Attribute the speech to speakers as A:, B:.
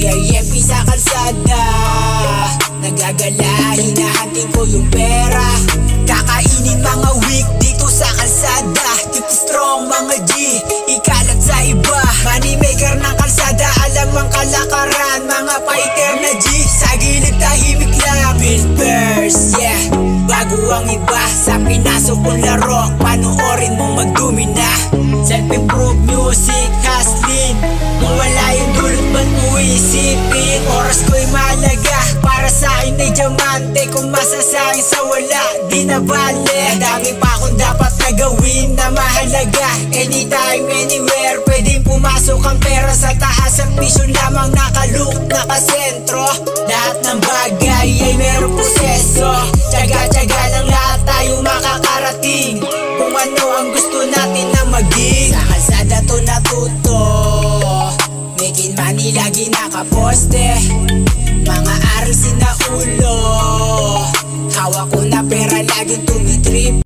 A: PIMP sa kalsada, nagagala, hinahanting ko yung pera. Kakainin mga week dito sa kalsada. Keep strong mga G, ikalat sa iba. Money maker ng kalsada, alam ang kalakaran. Mga fighter na G, sa gilid tahimik lang. Build first, yeah, bago ang iba. Sa pinasok kong laro, panoorin mo magdumi na. Self-improve music, hustling. Kung wala yung dulot, ba't mo isipin? Oras ko'y mahalaga, para sa akin ay diamante. Kung masasayang sa wala, di na bale. Dami pa akong dapat na gawin na mahalaga. Anytime, anywhere, pwedeng pumasok ang pera sa taas. Ang vision lamang nakalook, nakasentro. Lahat ng bagay ay merong proseso. Tsaga-tsaga lang lahat tayo makakarating. Kung ano ang gusto natin na maging. Sa kalsada to natuto, making money lagi nakaposte. Mga aral sinaulo, hawak ko na pera laging tumitrip.